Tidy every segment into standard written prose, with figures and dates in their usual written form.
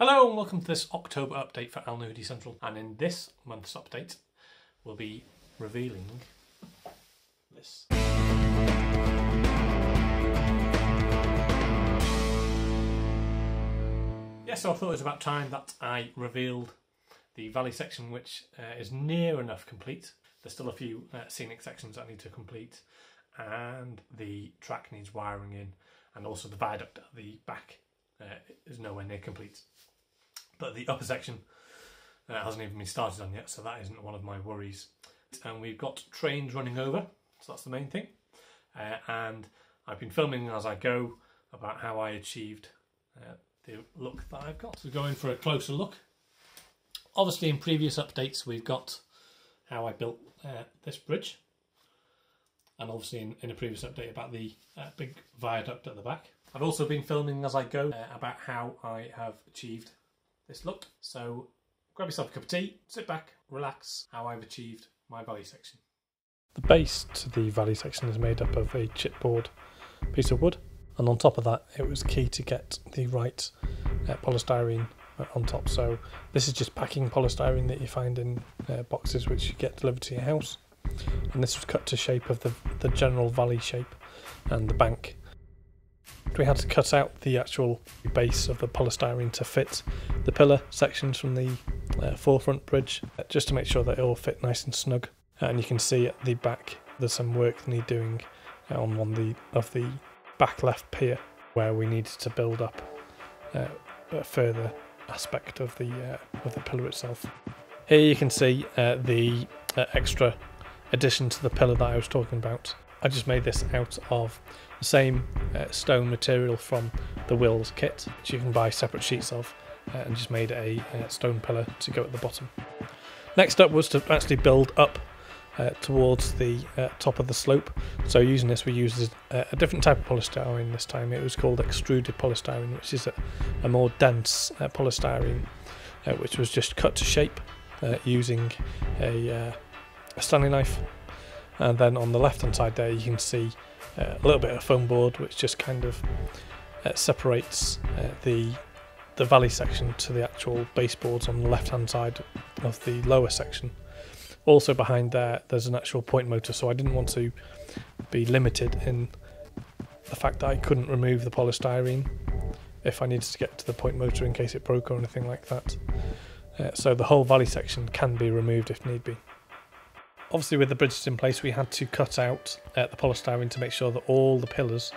Hello and welcome to this October update for Alnahudy Central, and in this month's update we'll be revealing this. Yeah, so I thought it was about time that I revealed the valley section, which is near enough complete. There's still a few scenic sections that I need to complete, and the track needs wiring in, and also the viaduct at the back is nowhere near complete. But the upper section hasn't even been started on yet, so that isn't one of my worries. And we've got trains running over, so that's the main thing. And I've been filming as I go about how I achieved the look that I've got. So going for a closer look. Obviously in previous updates we've got how I built this bridge. And obviously in a previous update about the big viaduct at the back. I've also been filming as I go about how I have achieved this look. So grab yourself a cup of tea, sit back, relax, how I've achieved my valley section. The base to the valley section is made up of a chipboard piece of wood, and on top of that it was key to get the right polystyrene on top. So this is just packing polystyrene that you find in boxes which you get delivered to your house, and this was cut to shape of the general valley shape and the bank. We had to cut out the actual base of the polystyrene to fit the pillar sections from the forefront bridge, just to make sure that it all fit nice and snug. And you can see at the back there's some work that need doing on one of the back left pier, where we needed to build up a further aspect of the pillar itself. Here you can see the extra addition to the pillar that I was talking about. I just made this out of the same stone material from the Wills kit, which you can buy separate sheets of, and just made a stone pillar to go at the bottom. Next up was to actually build up towards the top of the slope. So using this, we used a different type of polystyrene this time. It was called extruded polystyrene, which is a more dense polystyrene, which was just cut to shape using a Stanley knife. And then on the left hand side there you can see a little bit of foam board, which just kind of separates the valley section to the actual baseboards on the left hand side of the lower section. Also behind there's an actual point motor, so I didn't want to be limited in the fact that I couldn't remove the polystyrene if I needed to get to the point motor in case it broke or anything like that. So the whole valley section can be removed if need be. Obviously with the bridges in place we had to cut out the polystyrene to make sure that all the pillars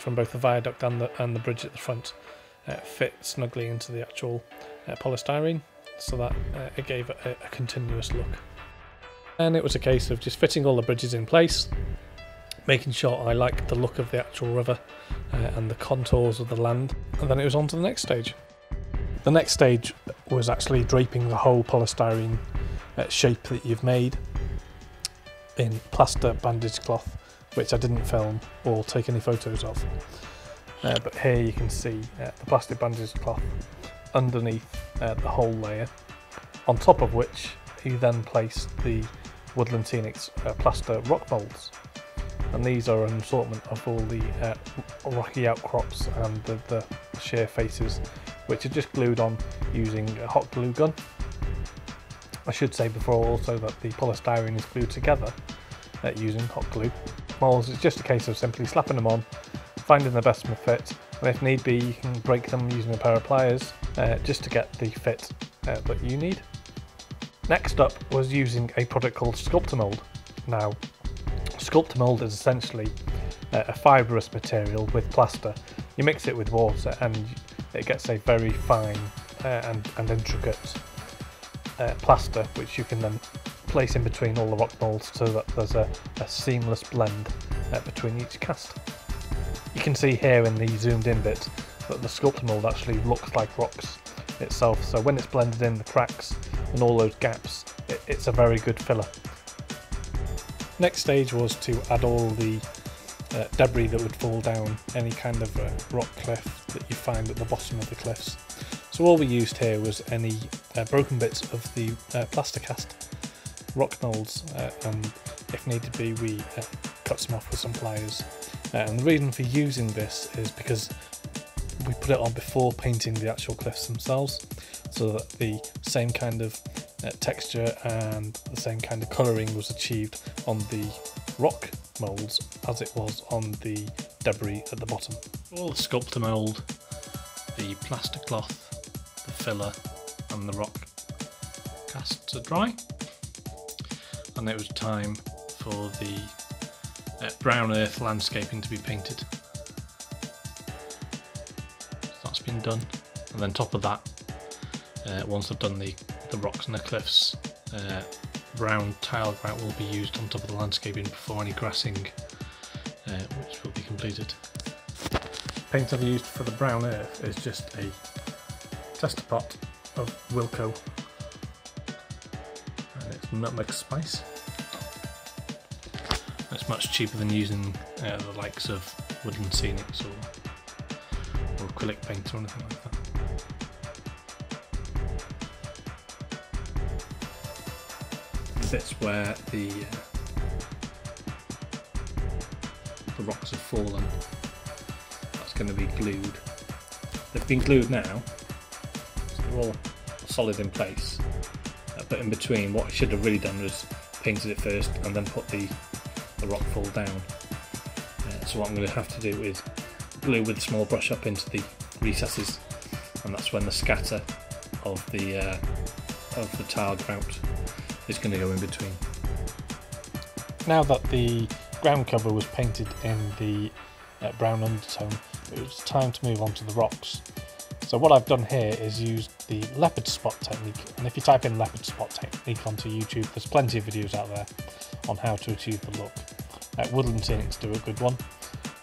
from both the viaduct and the bridge at the front fit snugly into the actual polystyrene, so that it gave a continuous look. And it was a case of just fitting all the bridges in place, making sure I liked the look of the actual river and the contours of the land, and then it was on to the next stage. The next stage was actually draping the whole polystyrene shape that you've made in plaster bandage cloth, which I didn't film or take any photos of. But here you can see the plastic bandage cloth underneath the whole layer, on top of which you then place the Woodland Scenic's plaster rock moulds. And these are an assortment of all the rocky outcrops and the sheer faces, which are just glued on using a hot glue gun. I should say before also that the polystyrene is glued together using hot glue. Molds, it's just a case of simply slapping them on, finding the best fit, and if need be you can break them using a pair of pliers just to get the fit that you need. Next up was using a product called Sculptamold. Now, Sculptamold is essentially a fibrous material with plaster. You mix it with water and it gets a very fine and intricate plaster, which you can then place in between all the rock molds so that there's a seamless blend between each cast. You can see here in the zoomed in bit that the Sculptamold actually looks like rocks itself, so when it's blended in the cracks and all those gaps, it's a very good filler. Next stage was to add all the debris that would fall down any kind of rock cliff that you find at the bottom of the cliffs. So all we used here was any broken bits of the plaster cast rock molds, and if needed be we cut some off with some pliers. And the reason for using this is because we put it on before painting the actual cliffs themselves, so that the same kind of texture and the same kind of colouring was achieved on the rock moulds as it was on the debris at the bottom. All the Sculptamold, the plaster cloth, the filler and the rock casts are dry, and it was time for the brown earth landscaping to be painted. So that's been done, and then top of that, once I've done the rocks and the cliffs, brown tile grout will be used on top of the landscaping before any grassing, which will be completed. Paint I've used for the brown earth is just a tester pot of Wilco, and it's nutmeg spice. It's much cheaper than using the likes of woodland scenics or acrylic paint or anything like that. Bits where the rocks have fallen, that's going to be glued. They've been glued now, so they're all solid in place, but in between, what I should have really done was painted it first and then put the rock fall down. So what I'm going to have to do is glue with a small brush up into the recesses, and that's when the scatter of the tile grout is going to go in between. Now that the ground cover was painted in the brown undertone, it was time to move on to the rocks. So what I've done here is used the leopard spot technique, and if you type in leopard spot technique onto YouTube, there's plenty of videos out there on how to achieve the look. Woodland Scenics do a good one,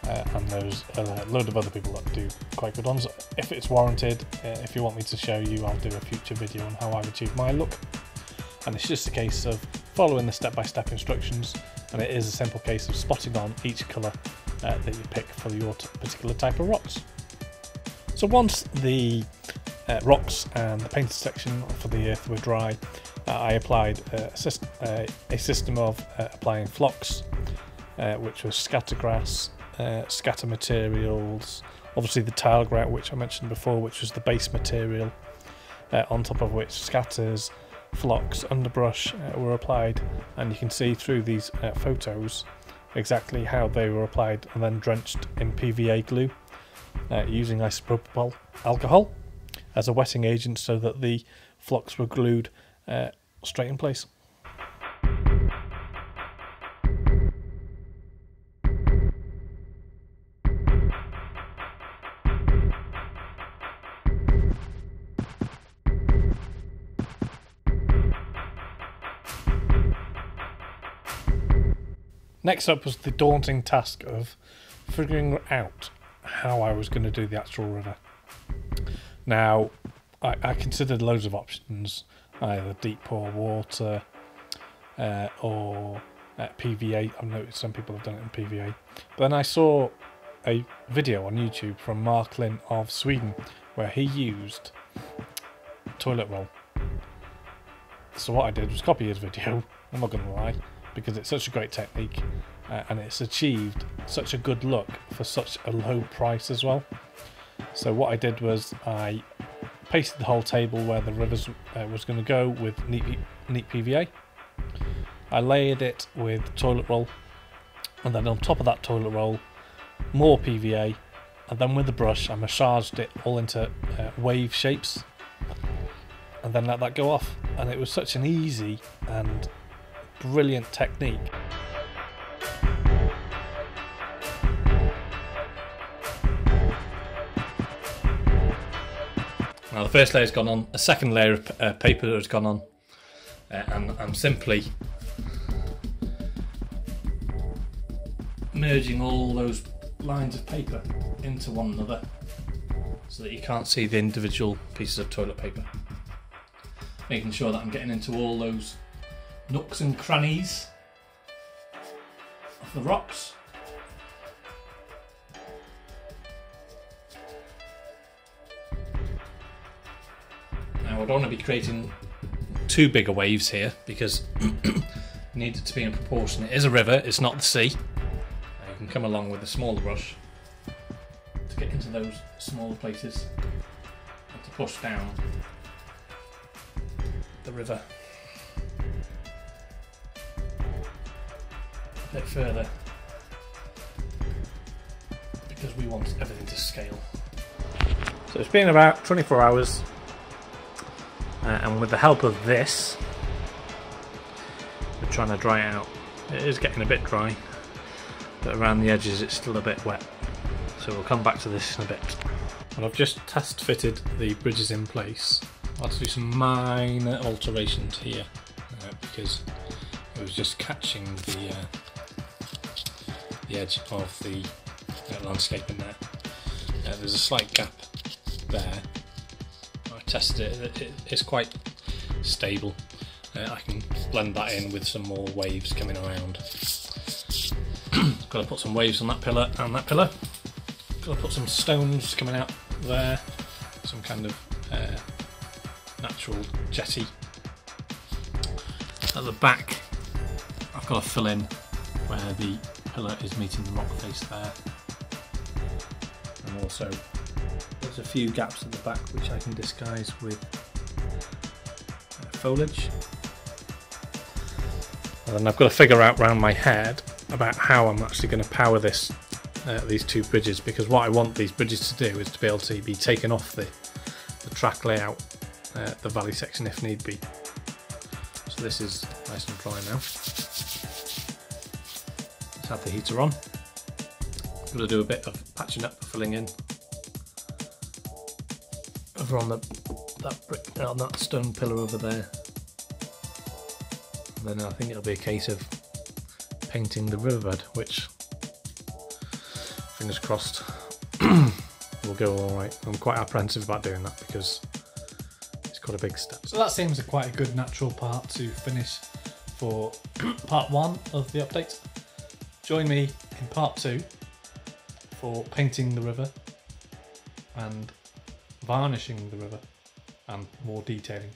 and there's a load of other people that do quite good ones. If it's warranted, if you want me to show you, I'll do a future video on how I've achieved my look. And it's just a case of following the step-by-step instructions, and it is a simple case of spotting on each colour that you pick for your particular type of rocks. So once the rocks and the painted section for the earth were dry, I applied a system of applying flocks, which was scattergrass, scatter materials, obviously the tile grout which I mentioned before, which was the base material, on top of which scatters, flocks, underbrush were applied, and you can see through these photos exactly how they were applied and then drenched in PVA glue using isopropyl alcohol as a wetting agent so that the flocks were glued straight in place. Next up was the daunting task of figuring out how I was going to do the actual river. Now, I considered loads of options, either deep pour water or PVA. I've noticed some people have done it in PVA. But then I saw a video on YouTube from Mark Lynn of Sweden where he used toilet roll. So what I did was copy his video, I'm not going to lie, because it's such a great technique and it's achieved such a good look for such a low price as well. So what I did was I pasted the whole table where the rivers was going to go with neat PVA. I layered it with toilet roll, and then on top of that toilet roll more PVA, and then with the brush I massaged it all into wave shapes and then let that go off, and it was such an easy and brilliant technique. Now the first layer's gone on, a second layer of paper has gone on, and I'm simply merging all those lines of paper into one another so that you can't see the individual pieces of toilet paper. Making sure that I'm getting into all those nooks and crannies of the rocks. Now I don't want to be creating too big a waves here because you need it to be in proportion. It is a river, it's not the sea. You can come along with a smaller brush to get into those smaller places and to push down the river a bit further, because we want everything to scale. So it's been about 24 hours, and with the help of this, we're trying to dry it out. It is getting a bit dry, but around the edges it's still a bit wet. So we'll come back to this in a bit. Well, I've just test fitted the bridges in place. I'll have to do some minor alterations here, because it was just catching the edge of the landscaping there. There's a slight gap there. I tested it, it's quite stable. I can blend that in with some more waves coming around. Got to put some waves on that pillar and that pillar. Got to put some stones coming out there, some kind of natural jetty. At the back I've got to fill in where the pillar is meeting the rock face there, and also there's a few gaps at the back which I can disguise with foliage. And then I've got to figure out round my head about how I'm actually going to power this, these two bridges, because what I want these bridges to do is to be able to be taken off the track layout, the valley section if need be. So this is nice and dry now. Let's have the heater on. I'm going to do a bit of patching up, filling in over on that stone pillar over there. And then I think it'll be a case of painting the riverbed, which, fingers crossed, will go alright. I'm quite apprehensive about doing that because it's quite a big step. So that seems quite a good natural part to finish for part 1 of the update. Join me in part 2 for painting the river and varnishing the river and more detailing.